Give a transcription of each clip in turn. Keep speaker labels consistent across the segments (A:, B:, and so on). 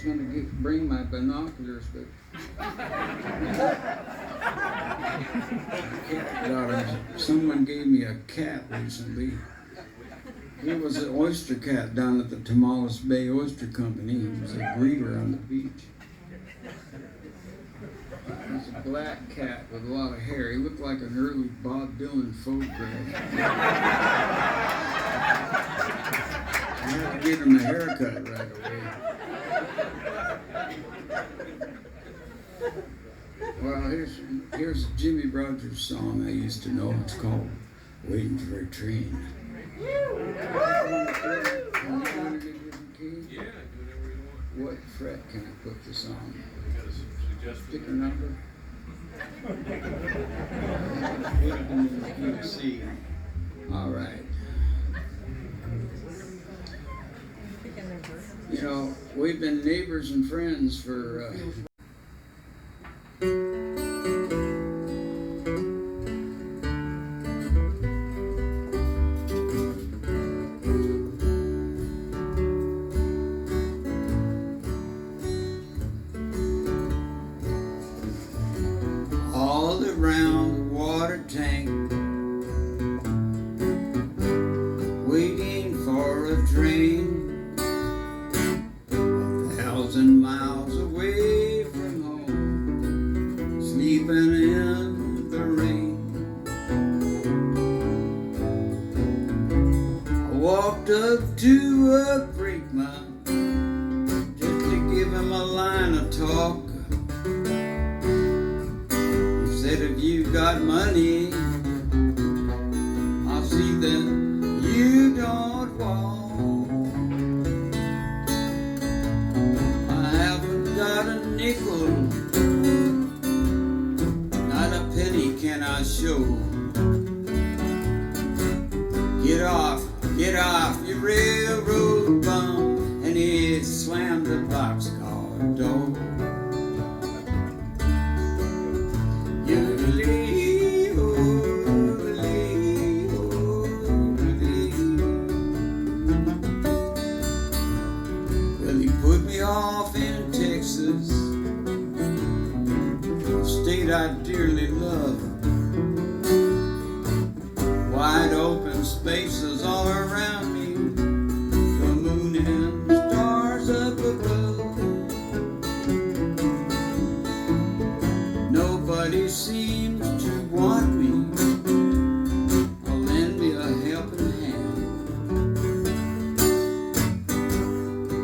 A: going to bring my binoculars, but someone gave me a cat recently. He was an oyster cat down at the Tamales Bay Oyster Company. He was a greeter on the beach. He was a black cat with a lot of hair. He looked like an early Bob Dylan photograph. I had to give him a haircut right away. Well, here's a Jimmy Rogers song I used to know. It's called Waiting for a Train. What fret can I put this on? Pick a number. C. All right. You know, we've been neighbors and friends for all around the water tank, waiting for a train. 1,000 miles away from home, sleeping in the rain. I walked up to a brakeman just to give him a line of talk. He said, if you've got money, I'll see that you don't walk. Not a nickel, not a penny can I show. Get off, you railroad bum. And he slammed the boxcar door. Well, he put me off in Texas, a state I dearly love. Wide open spaces all around me, the moon and the stars up above. Nobody seems to want me or lend me a helping hand.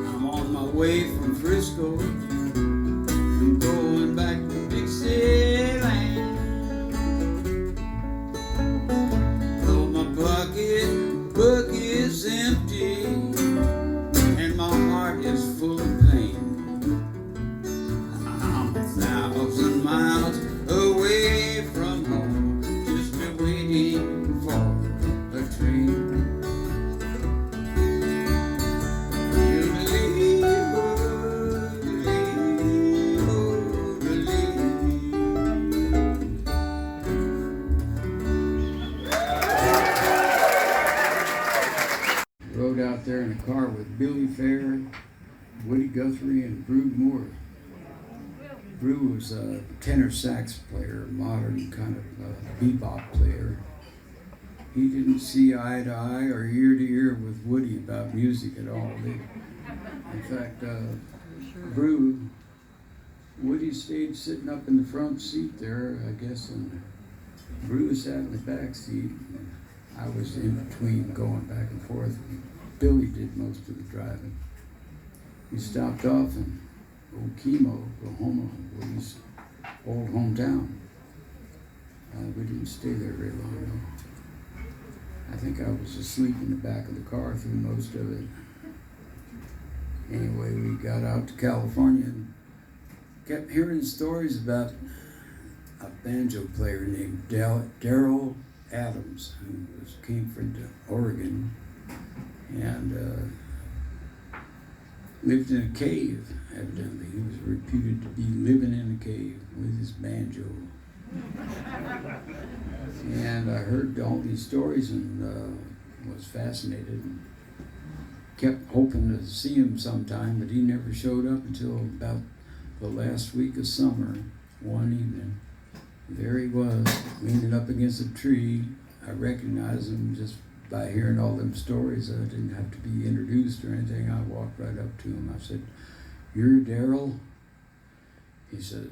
A: I'm on my way from Frisco, I'm going back to Dixieland. Though my book is empty and my heart is full of pain, I'm 1,000 miles away from home, just waiting for a train. Rode out there in a car with Billy Fair, Woody Guthrie, and Brew Moore. Brew was a tenor sax player, a modern kind of bebop player. He didn't see eye to eye or ear to ear with Woody about music at all. In fact, Woody stayed sitting up in the front seat there, I guess, and Brew sat in the back seat. I was in between going back and forth. Billy did most of the driving. We stopped off in Okemo, Oklahoma, Woody's old hometown. We didn't stay there very long, though. I think I was asleep in the back of the car through most of it. Anyway, we got out to California and kept hearing stories about a banjo player named Darrell Adams, who came from Oregon and lived in a cave, evidently. He was reputed to be living in a cave with his banjo. And I heard all these stories and was fascinated. kept hoping to see him sometime, but he never showed up until about the last week of summer. One evening, there he was, leaning up against a tree. I recognized him just by hearing all them stories. I didn't have to be introduced or anything. I walked right up to him. I said, "You're Daryl?" He says,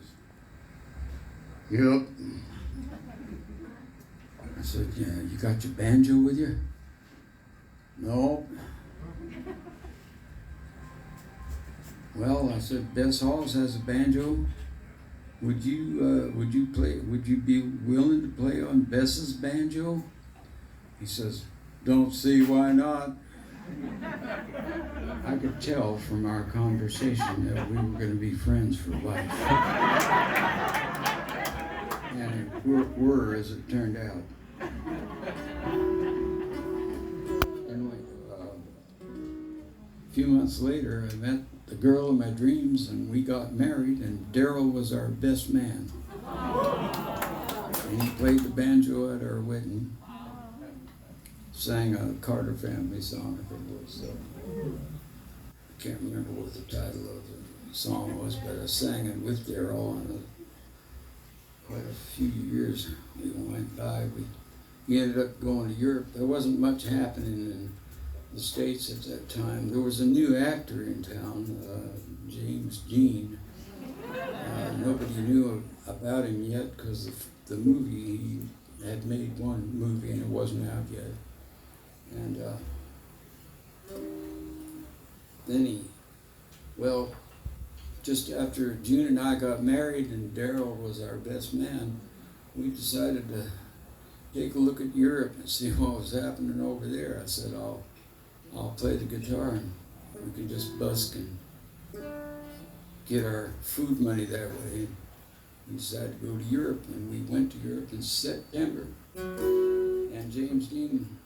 A: "Yep." I said, "Yeah, you got your banjo with you?" "No." "Well," I said, "Bess Halls has a banjo. Would you play? Would you be willing to play on Bess's banjo?" He says, "Don't see why not." I could tell from our conversation that we were going to be friends for life. And were, as it turned out. Anyway, a few months later, I met the girl of my dreams, and we got married, and Daryl was our best man. And he played the banjo at our wedding. Sang a Carter family song, I think it was. I can't remember what the title of the song was, but I sang it with Daryl, and quite a few years we went by. We ended up going to Europe. There wasn't much happening in the States at that time. There was a new actor in town, James Dean. Nobody knew about him yet because the movie, he had made one movie and it wasn't out yet. And then just after June and I got married and Daryl was our best man, we decided to take a look at Europe and see what was happening over there. I said, I'll play the guitar and we can just busk and get our food money that way. We decided to go to Europe, and we went to Europe in September. And James Dean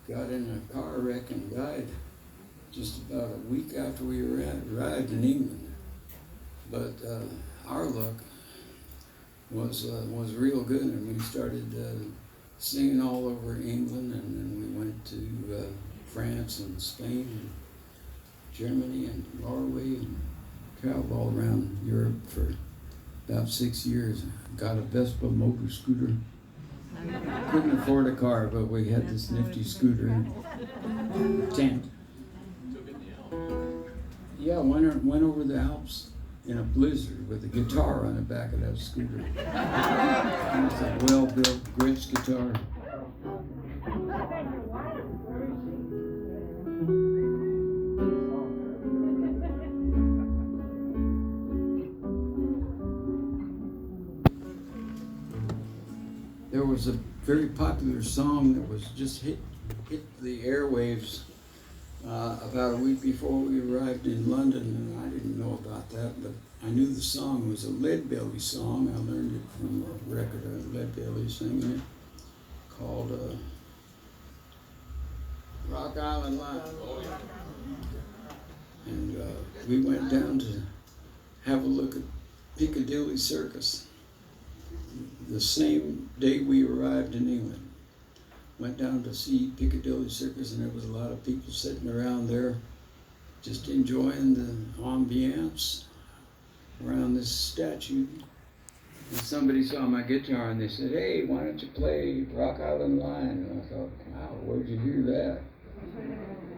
A: got in a car wreck and died just about a week after we arrived in England. But our luck was real good, and we started singing all over England, and then we went to France and Spain and Germany and Norway and traveled all around Europe for about 6 years. Got a Vespa motor scooter. Couldn't afford a car, but we had this nifty scooter and a tent. Yeah, went over the Alps in a blizzard with a guitar on the back of that scooter. It was a well-built Gretsch guitar. There was a very popular song that was just hit the airwaves about a week before we arrived in London, and I didn't know about that, but I knew the song was a Leadbelly song. I learned it from a record of Leadbelly singing it, called Rock Island Line. And we went down to have a look at Piccadilly Circus the same day we arrived in England. Went down to see Piccadilly Circus, and there was a lot of people sitting around there just enjoying the ambiance around this statue. And somebody saw my guitar and they said, "Hey, why don't you play Rock Island Line?" And I thought, wow, where'd you hear that?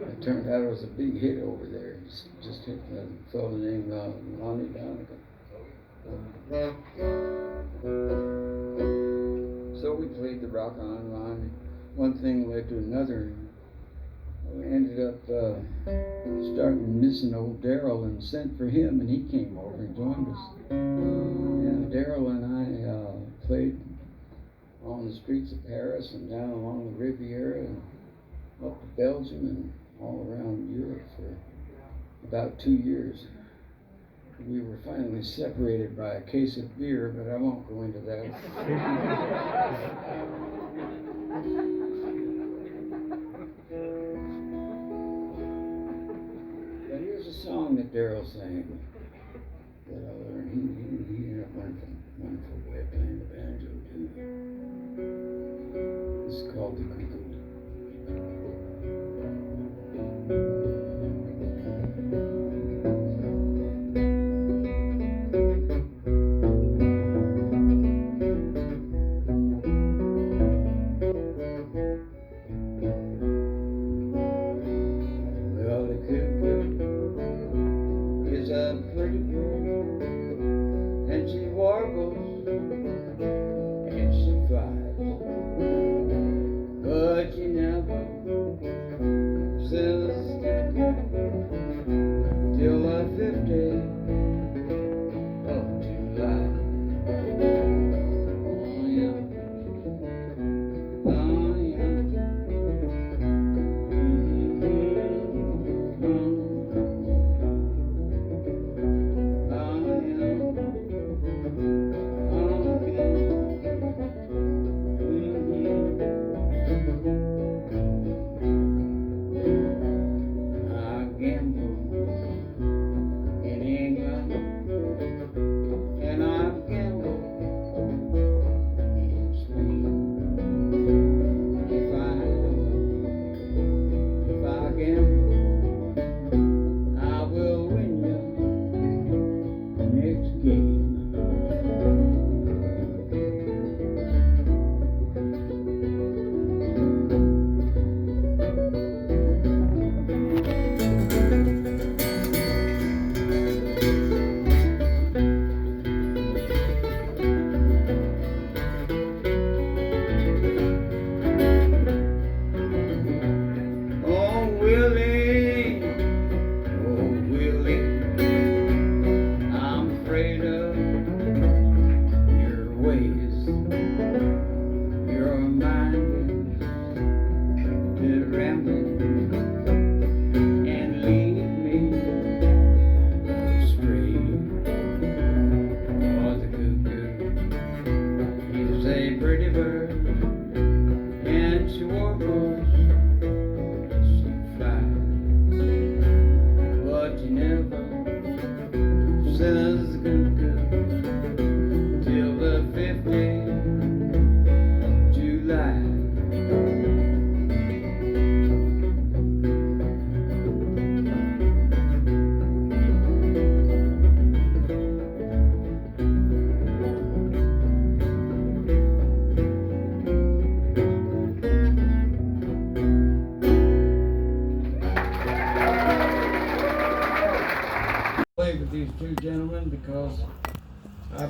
A: It turned out it was a big hit over there. Just hit a fellow named Lonnie Donegan. So we played the Rock Island Line. One thing led to another. We ended up starting missing old Daryl and sent for him, and he came over and joined us. And Daryl and I played on the streets of Paris and down along the Riviera and up to Belgium and all around Europe for about 2 years. We were finally separated by a case of beer, but I won't go into that. But here's a song that Daryl sang that I learned. He had a wonderful way of playing the banjo too. This is called The Cuckoo.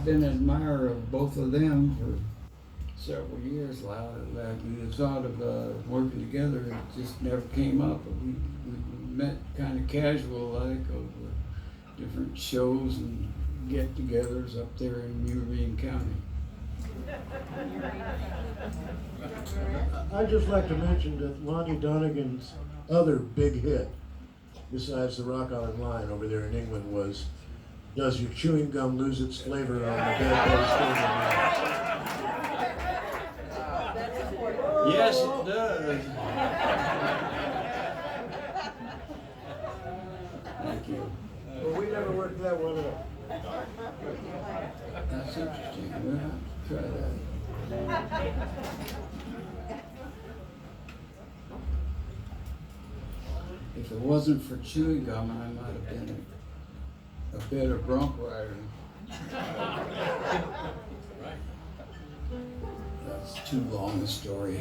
A: I've been an admirer of both of them for several years. We thought of working together. It just never came up. We met kind of casual, like, over different shows and get-togethers up there in Urine County.
B: I'd just like to mention that Lonnie Donegan's other big hit, besides the Rock Island Line over there in England, was "Does Your Chewing Gum Lose Its Flavor on the Dead Boy
A: Yes, it does. Thank you.
B: Well, we never worked that one out.
A: That's interesting. We'll have to try that. If it wasn't for chewing gum, I might have been a better bronc rider. That's too long a story.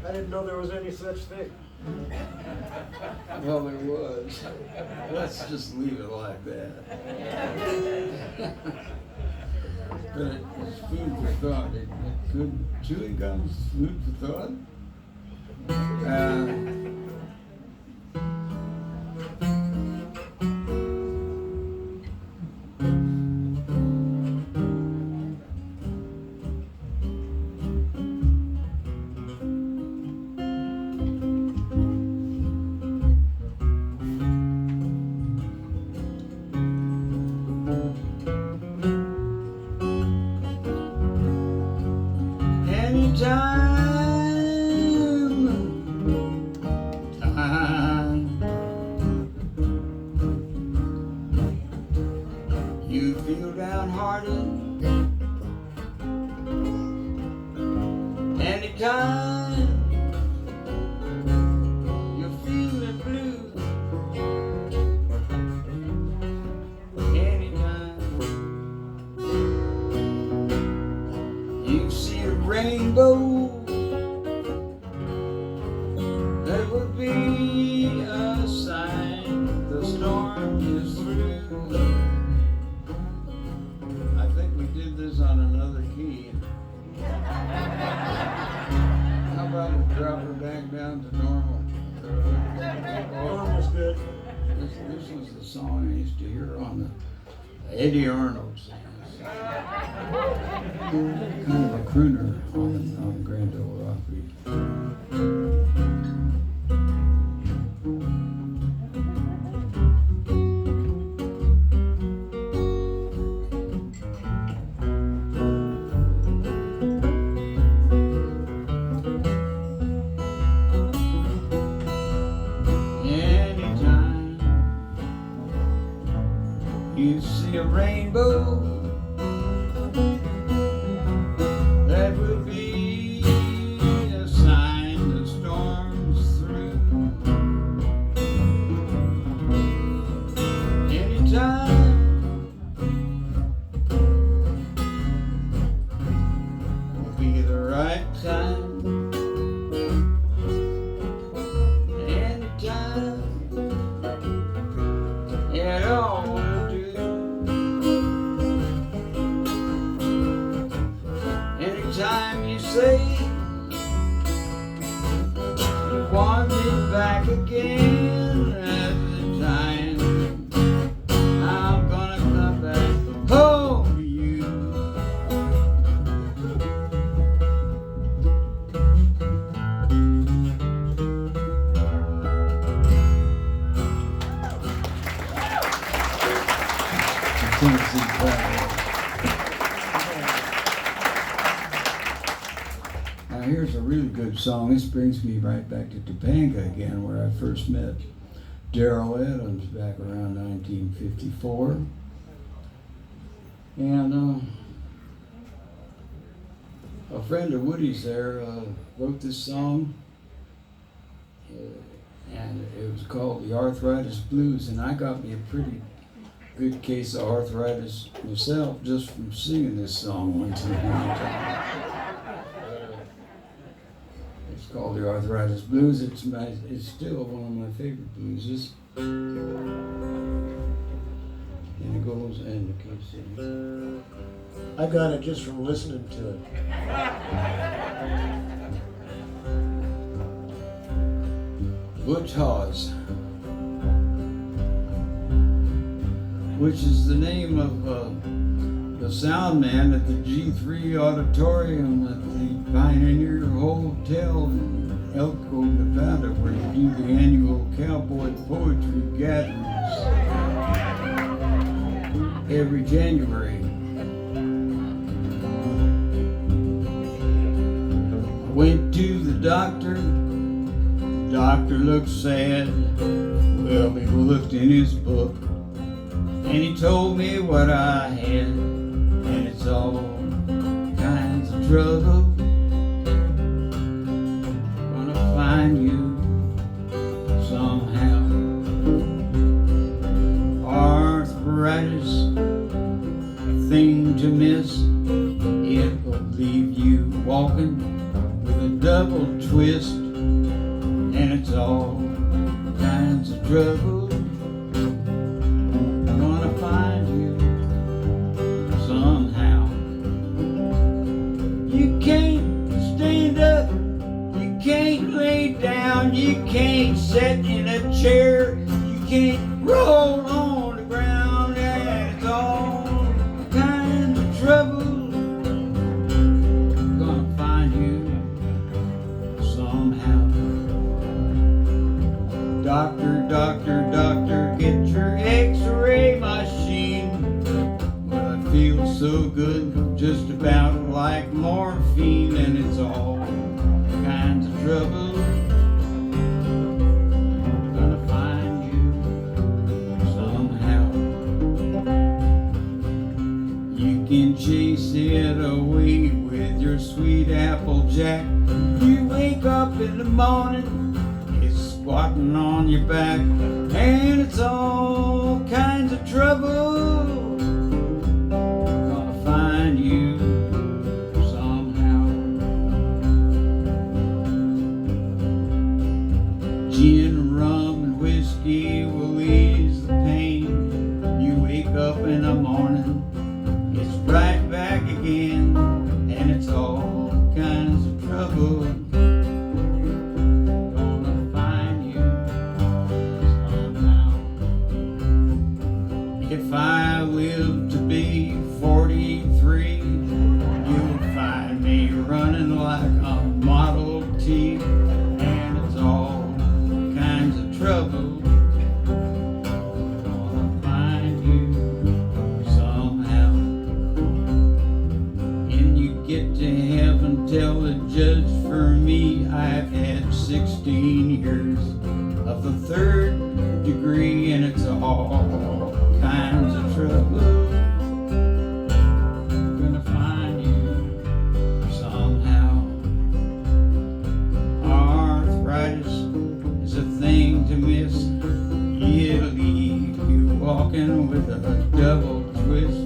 B: I didn't know there was any such thing.
A: Well, there was. Let's just leave it like that. But it's food for thought. Good chewing gum is food for thought. You feel downhearted. Anytime you're feeling blue. Anytime you see a rainbow, there will be a sign the storm is through. I think we did this on another key. How about we drop her back down to normal?
B: Normal is good.
A: This was the song I used to hear on the Eddie Arnold songs. Kind of a crooner on Grand Ole Opry. You see a rainbow, that would be a sign the storm's through. Anytime will be the right time. Anytime, it all will do. Anytime you say you want me back again, at the time I'm gonna come back home to you. Now here's a really good song. This brings me right back to Topanga again, where I first met Darrell Adams back around 1954. And a friend of Woody's there wrote this song, and it was called The Arthritis Blues, and I got me a pretty good case of arthritis myself just from singing this song one time. It's called The Arthritis Blues. It's still one of my favorite blueses. And it goes and the Kansas City.
B: I got it just from listening to it.
A: Butch Hawes, which is the name of the sound man at the G3 Auditorium at the Pioneer Hotel in Elko, Nevada, where you do the annual Cowboy Poetry Gatherings every January. I went to the doctor. The doctor looked sad. Well, he looked in his book and he told me what I had, and it's all kinds of trouble. Gonna find you somehow. Arthritis, a thing to miss. It will leave you walking with a double twist, and it's all kinds of trouble. Gonna find you somehow. You can't stand up, you can't lay down, you can't sit in a chair, you can't roll on the ground, and it's all kinds of trouble. Gonna find you somehow. Doctor, doctor, doctor, get your x-ray machine. Well, I feel so good, just about like morphine, and it's all kinds of trouble. Gonna find you somehow. You can chase it away with your sweet apple jack. You wake up in the morning, squatting on your back, and it's all kinds of trouble. Gonna find you somehow. Gin, rum, and whiskey will ease the pain. You wake up in the morning, it's right back again, and it's all kinds of trouble. If I live to be 43, you'll find me running like a Model T, and it's all kinds of trouble. Gonna find you somehow. And you get to heaven, tell the judge for me I've had 16 years of the third degree, and it's all kinds of trouble. Gonna find you somehow. Arthritis is a thing to miss. It'll leave you walking with a double twist,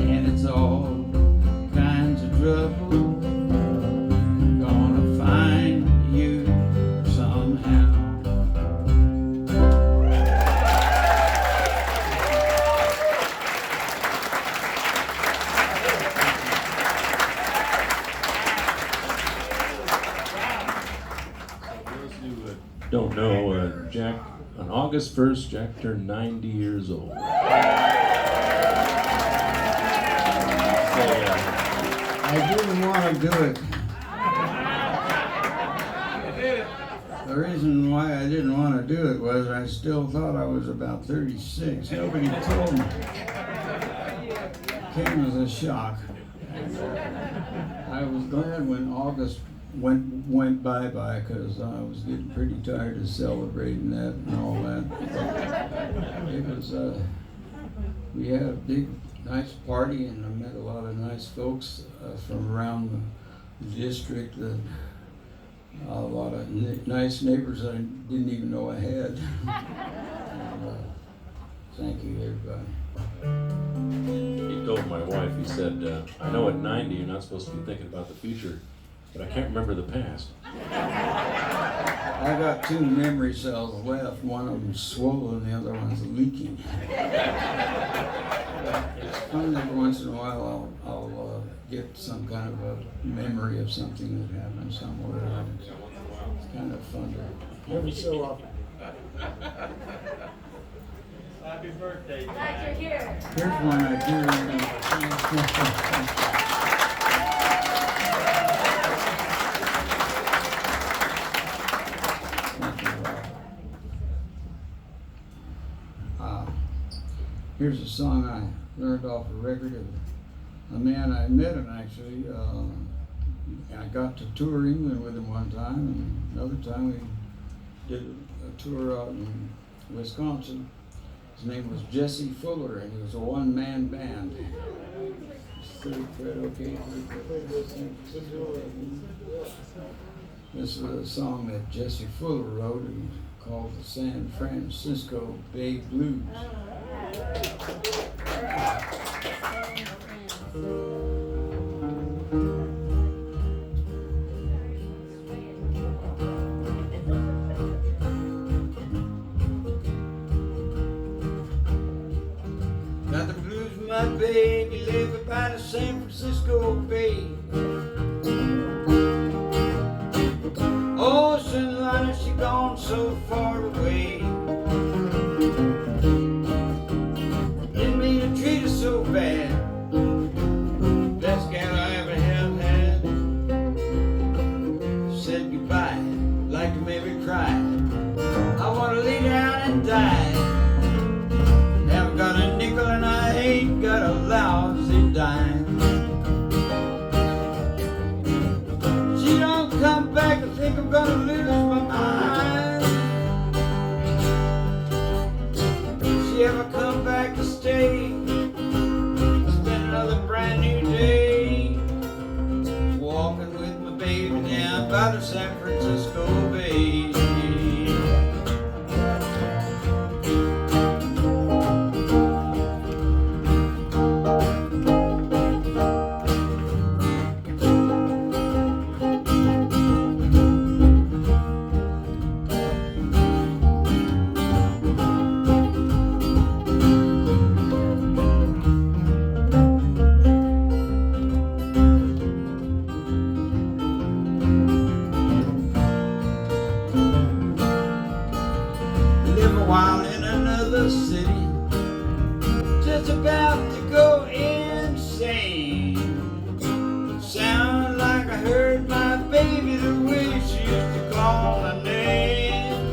A: and it's all kinds of trouble. Gonna find you somehow.
C: Don't know, Jack, on August 1st, Jack turned 90 years old.
A: I didn't want to do it. The reason why I didn't want to do it was I still thought I was about 36. Nobody told me. Came as a shock. I was glad when August went bye-bye, because I was getting pretty tired of celebrating that and all that. It was, we had a big, nice party, and I met a lot of nice folks from around the district, a lot of nice neighbors I didn't even know I had. And, thank you, everybody.
C: He told my wife, he said, I know at 90 you're not supposed to be thinking about the future, but I can't remember the past.
A: I got two memory cells left. One of them's swollen, the other one's leaking. It's fun every once in a while. I'll get some kind of a memory of something that happened somewhere. It's kind of fun to.
B: Every so often.
D: Happy birthday.
E: Glad you're here.
A: Here's one I do remember. Here's a song I learned off a record of a man I met him actually. I got to tour England with him one time, and another time we did a tour out in Wisconsin. His name was Jesse Fuller, and he was a one-man band. Third fret, okay. This is a song that Jesse Fuller wrote and called the San Francisco Bay Blues. Got the blues with my baby, live by the San Francisco Bay. Ocean liner, she gone so far away. Didn't mean to treat her so bad. Best gal I ever have had. Said goodbye, like to make me cry. I wanna lay down and die. Haven't got a nickel and I ain't got a lousy dime. She don't come back, I think I'm gonna lose my mind. She ever come back to stay? Spend another brand new day. Walking with my baby down by the San Francisco Bay. While in another city, just about to go insane. Sound like I heard my baby the way she used to call my name.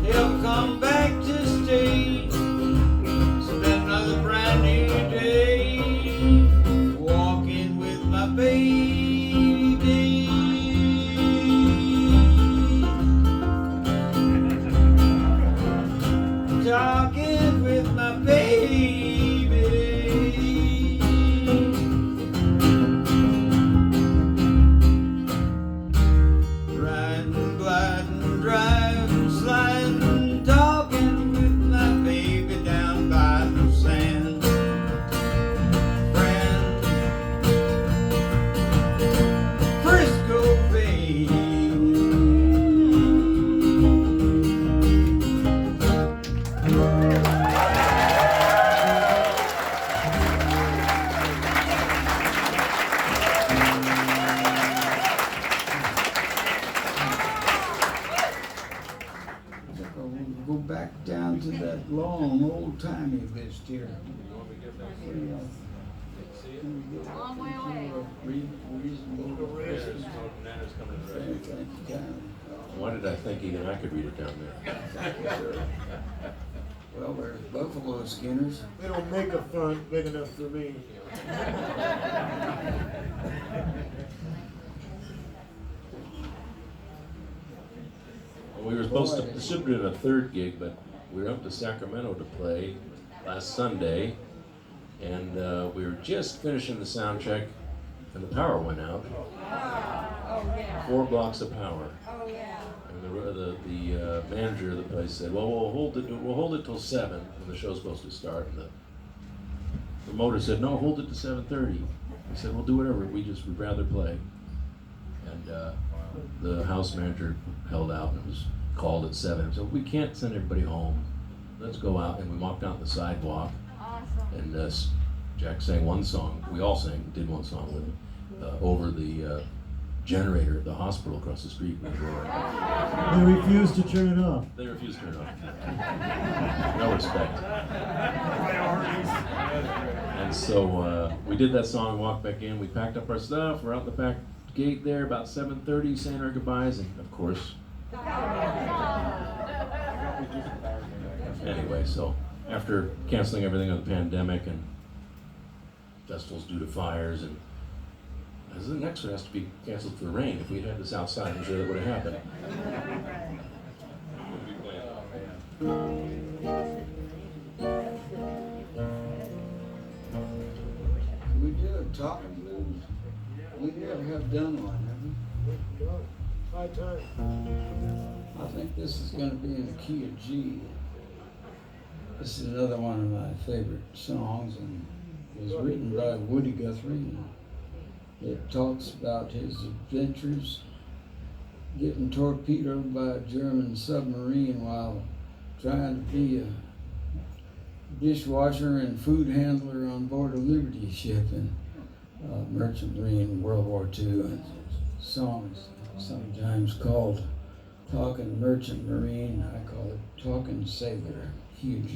A: He'll come back to stay, spend another brand new day, walking with my baby. Talking with my baby. Riding, gliding, driving, sliding, talking with my baby down by the San Francisco Bay. Go back down to that long old-timey list here.
E: Long way away.
C: Why did I think even I could read it down there?
A: Well, there's buffalo skinners.
B: They don't make a font big enough for me.
C: We were supposed to, this should have been a third gig, but we were up to Sacramento to play last Sunday, and we were just finishing the sound check, and the power went out.
E: Oh yeah.
C: 4 blocks of power.
E: Oh yeah.
C: And the manager of the place said, "Well, we'll hold it till 7 when the show's supposed to start." And the promoter said, "No, hold it to 7:30." We said, "We'll do whatever. We'd rather play." And the house manager held out and it was called at 7. So we can't send everybody home. Let's go out, and we walked out the sidewalk.
E: Awesome.
C: And Jack sang one song. We all did one song with him over the generator at the hospital across the street.
B: They refused to turn it off.
C: They refused to turn it off. No respect. And so we did that song, walked back in. We packed up our stuff. We're out the back gate there about 7:30, saying our goodbyes, and of course. Anyway, so after canceling everything on the pandemic and festivals due to fires, and the next one has to be canceled for the rain. If we'd had this outside, I'm sure that would have happened.
A: We did a talking blues. We never have done one, have we?
B: High time.
A: I think this is going to be in the key of G. This is another one of my favorite songs, and it was written by Woody Guthrie. It talks about his adventures getting torpedoed by a German submarine while trying to be a dishwasher and food handler on board a Liberty ship in Merchant Marine in World War II. And the song is sometimes called Talking Merchant Marine. I call it Talking Sailor. Huge.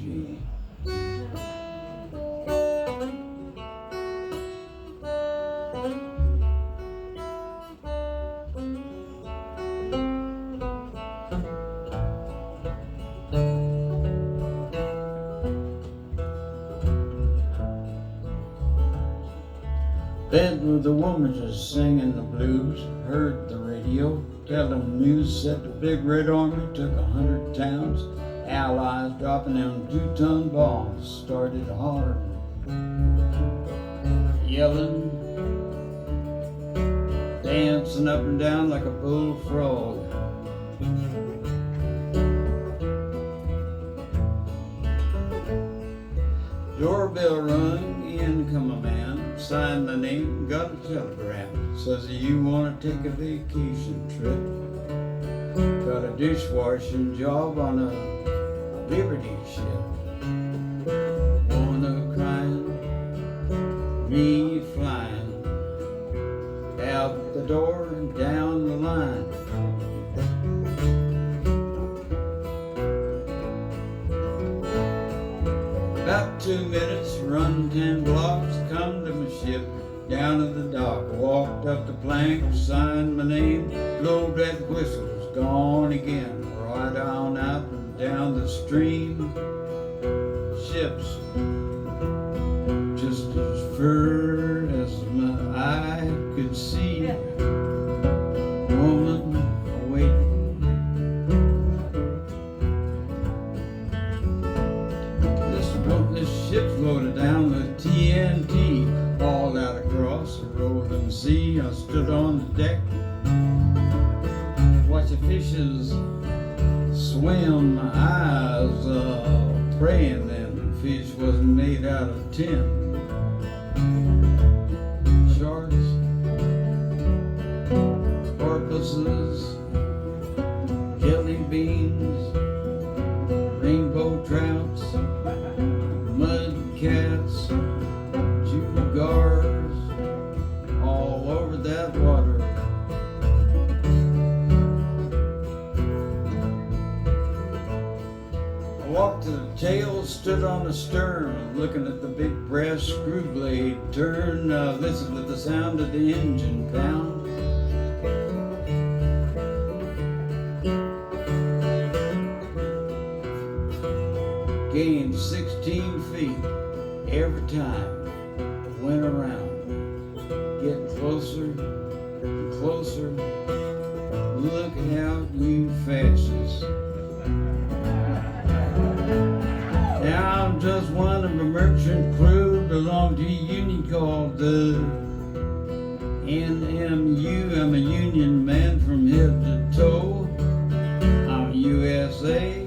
A: Bed with a woman just singing the blues, heard the radio, telling news, said the big red army took 100 towns, allies dropping them 2-ton bombs, started hollering, yelling, dancing up and down like a bullfrog. Doorbell rung, in come a man, signed the name, got a telegram. Says you want to take a vacation trip. Got a dishwashing job on a Liberty ship. Wanna crying, me flying, out the door and down the line. About 2 minutes, run 10 blocks, come to my ship, down at the dock, walked up the plank, signed my name, blowed that whistle, was gone again, right on out and down the stream. Ships, just as far as my eye could see, woman waiting. This ship's loaded down with TNT, hauled out across the rolling sea. I stood on the deck, watched the fishes swim, my eyes praying that the fish wasn't made out of tin. Sharks, porpoises, jelly beans, rainbow trouts, mud cats, jugars, all over that water. I walked to the tail, stood on the stern, looking at the big brass screw blade turn, listened to the sound of the engine pound. Gained 16 feet every time I went around, getting closer and closer. Look out, you fascists. Now I'm just one of a merchant crew, belong to a union called the NMU. I'm a union man from head to toe. I'm USA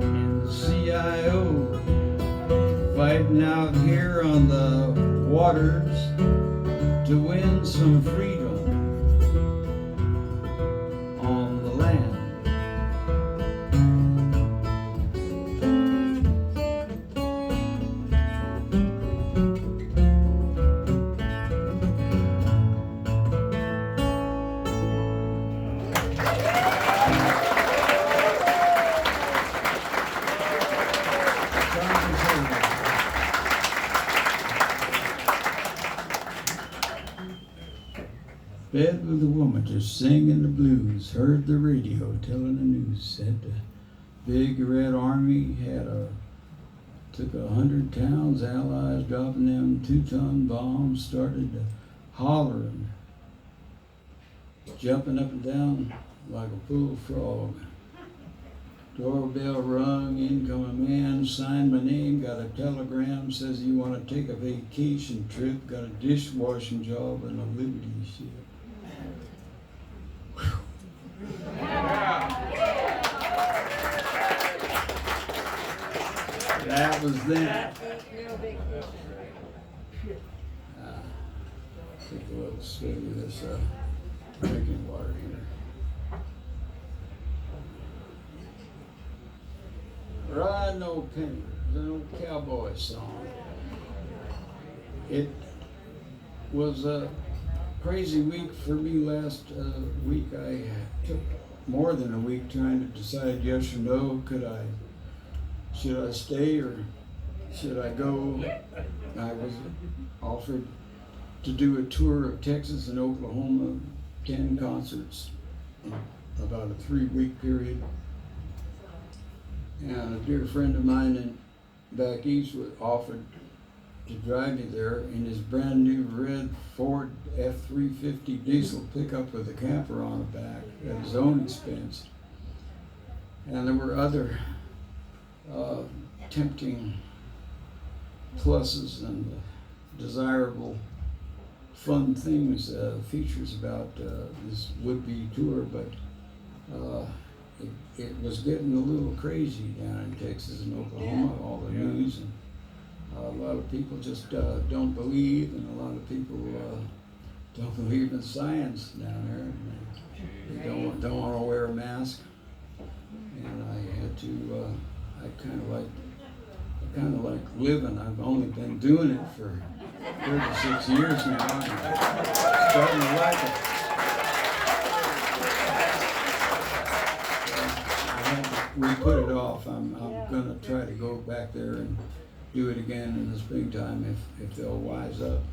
A: and the CIO, fighting out here on the waters to win some freedom. Bed with a woman just singing the blues. Heard the radio telling the news. Said the big red army took 100 towns. Allies dropping them 2-ton bombs. Started to hollering, jumping up and down like a pool frog. Doorbell rung, incoming man, signed my name, got a telegram, says you want to take a vacation trip, got a dishwashing job and a Liberty ship. That was then. Take a little swig of this drinking water here. Ride No Penny, an old cowboy song. It was a crazy week for me last week. I took more than a week trying to decide yes or no. Should I stay or should I go? I was offered to do a tour of Texas and Oklahoma, 10 concerts in about a 3-week period. And a dear friend of mine back east was offered to drive me there in his brand new red Ford F-350 diesel pickup with a camper on the back at his own expense. And there were other tempting pluses and desirable fun things, features about this would-be tour, but it was getting a little crazy down in Texas and Oklahoma, all the news, and a lot of people just don't believe, and a lot of people don't believe in science down there, and they don't want to wear a mask, and I had to, I kind of like living. I've only been doing it for 36 years now, and I'm starting to like it. We put it off. I'm gonna try to go back there and do it again in the springtime if they'll wise up.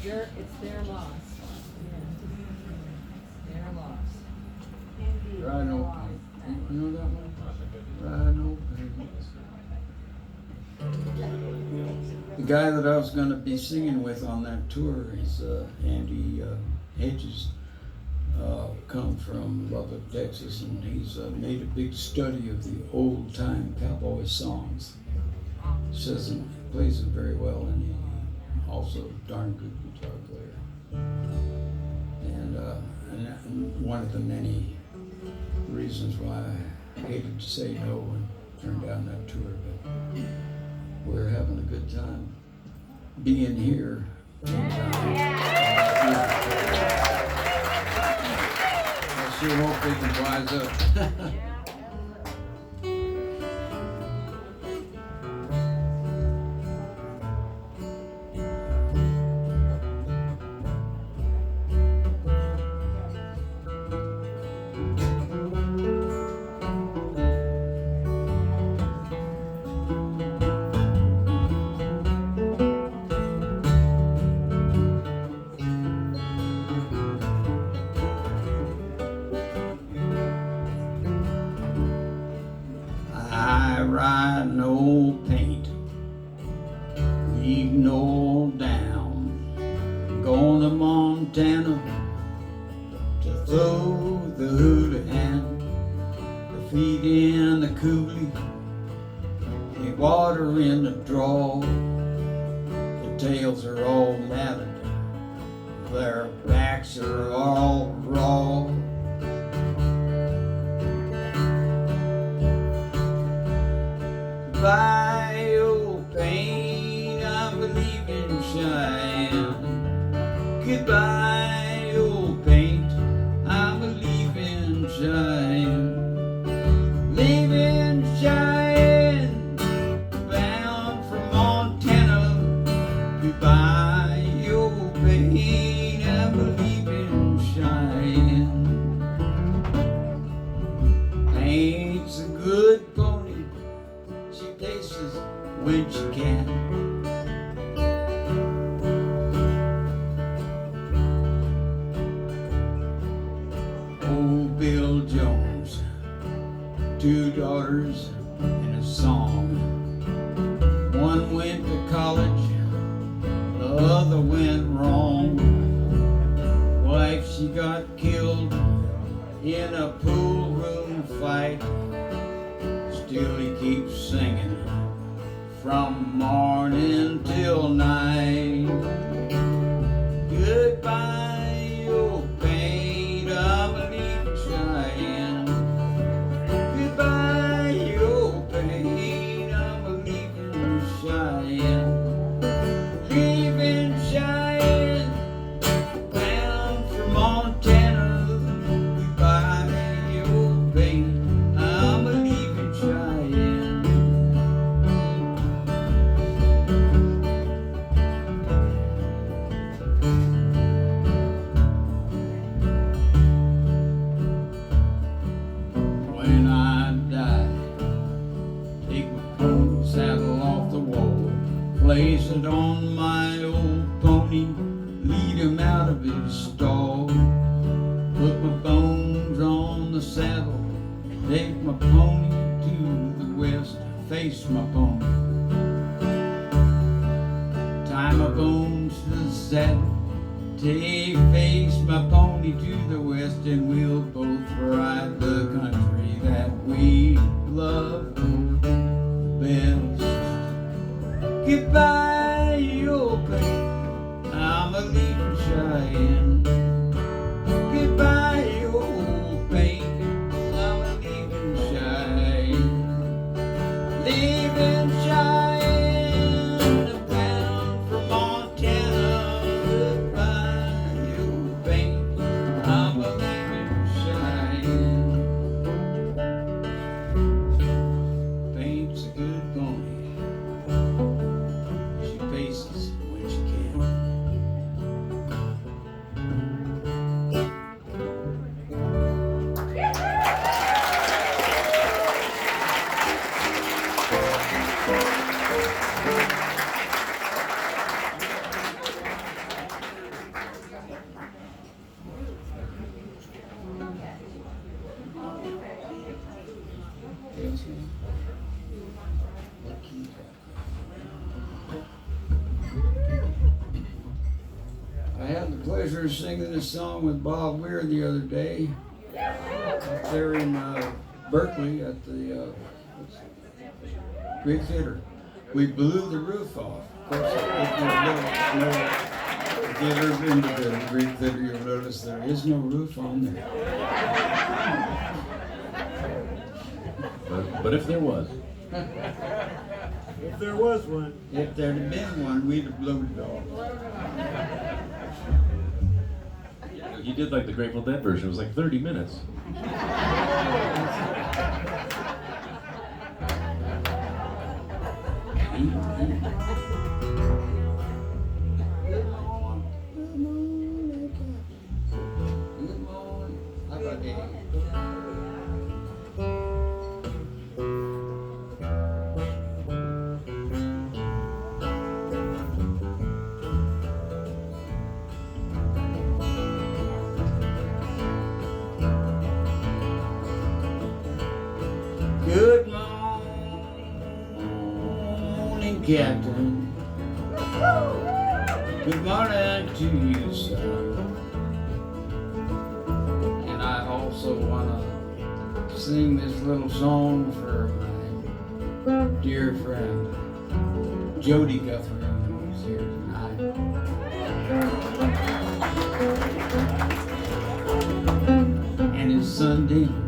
E: It's their loss. Their loss.
A: Ride No Pain. You know that one? Ride No Pain. The guy that I was going to be singing with on that tour is Andy Hedges, come from Lubbock, Texas, and he's made a big study of the old-time cowboy songs. Says and plays them very well, and he also a darn good guitar player. And one of the many reasons why I hated to say no and turn down that tour, but we're having a good time being here. I sure hope they can wise up. I ride no paint, leave no down, going to Montana to throw the hula-hand, the feet in the coulee, the water in the draw, the tails are all matted, their backs are all raw. Goodbye, old pain, I believe in Cheyenne. Goodbye, old paint, I believe in Cheyenne. Live in Cheyenne, bound for Montana. Goodbye, old pain, I believe in Cheyenne. Paint's a good when she can. Old Bill Jones, 2 daughters and a song. One went to college, the other went wrong. Wife, she got killed in a pool room fight. Still he keeps singing from morning till night. Goodbye, old pain, I'm leaving Cheyenne. Goodbye, old pain, I'm leaving Cheyenne. Leaving Cheyenne, bound for Montana. Goodbye, old pain, I'm leaving Cheyenne. When I die, take my pony saddle off the wall, place it on my old pony, lead him out of his stall. Put my bones on the saddle, take my pony to the west, face my pony. Tie my bones to the saddle, take face my pony to the west, and we'll both ride the country that we love best. Goodbye, old pain, I'm a leaving Cheyenne. Goodbye, old pain, I'm a leaving Cheyenne. Leaving Cheyenne, bound for Montana. Goodbye, old pain, I'm a leaving Cheyenne. Paint's a good pony, she paces when she can. I had the pleasure of singing this song with Bob Weir the other day up there in Berkeley at the Greek Theater. We blew the roof off. Of course, if you've ever been to the Greek Theater, you'll notice there is no roof on there.
C: But if there was,
B: If there was one.
A: If there'd have been one, we'd have blown it off.
C: you did like the Grateful Dead version. It was like 30 minutes.
A: How about that? Good morning, Captain. Good morning to you, son. And I also want to sing this little song for my dear friend, Jody Guthrie, who's here tonight. And his son, Dean.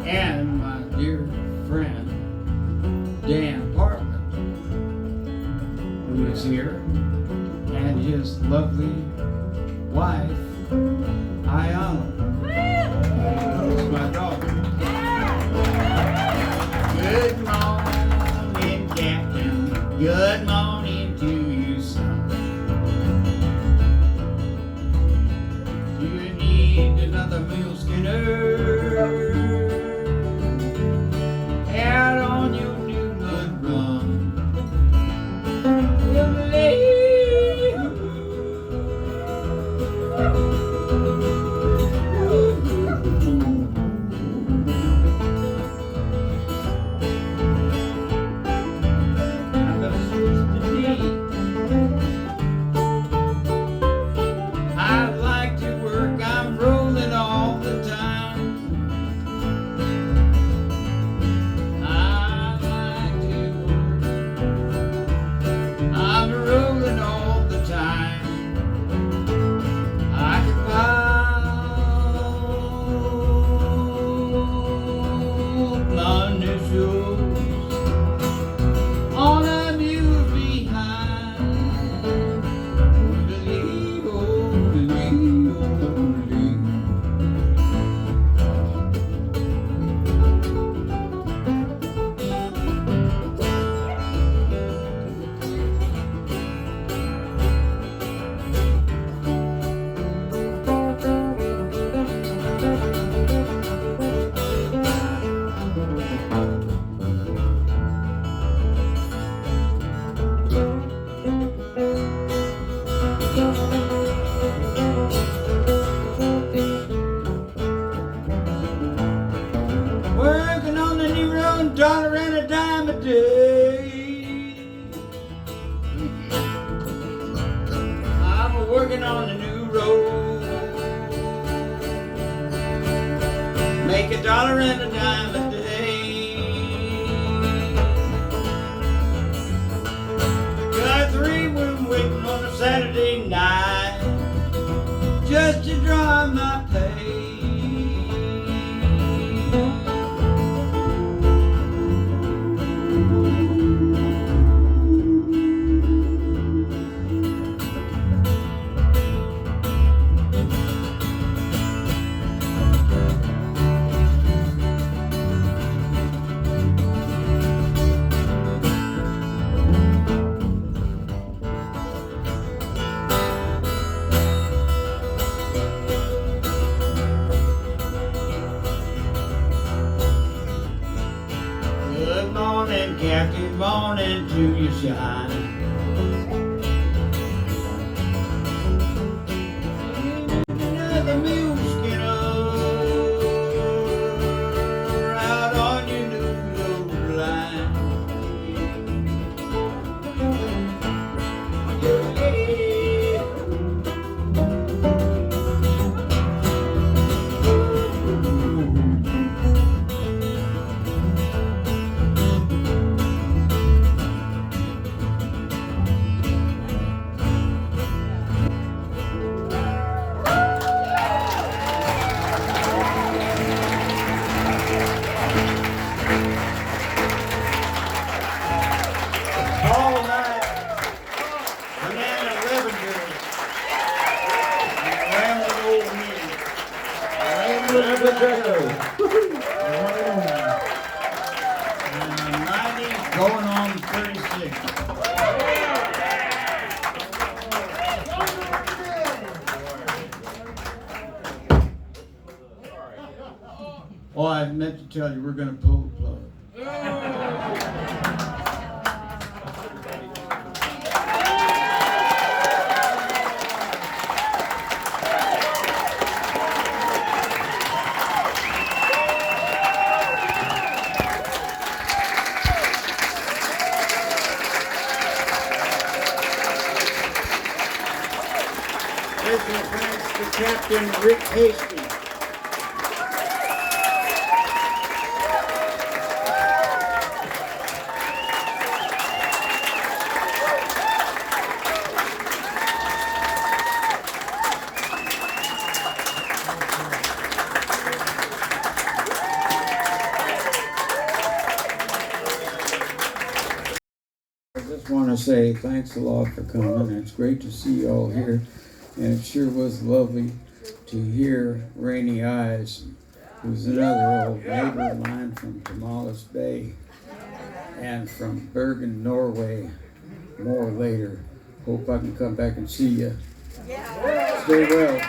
A: And my dear friend, Dan Parkman, who is here, and his lovely wife, Ayana, who's my daughter. Good morning, Captain. Good morning to you, son. You
F: down the new road. Make $1 and a dime a day. Got 3 women waiting on a Saturday night just to draw my pay. Good morning, Captain, morning to you shine. Another mule skinner out on your New York line. All night, Banana Levinger, Ramblin' old men. Ramblin' 90 going on 36. Oh, I meant to tell you, we're gonna pull the plug. Special thanks to Captain Rick Hastings.
A: I just want to say thanks a lot for coming. It's great to see you all here. And it sure was lovely to hear Rainy Eyes, who's another old neighbor of mine from Tomales Bay and from Bergen, Norway. More later. Hope I can come back and see you. Stay well.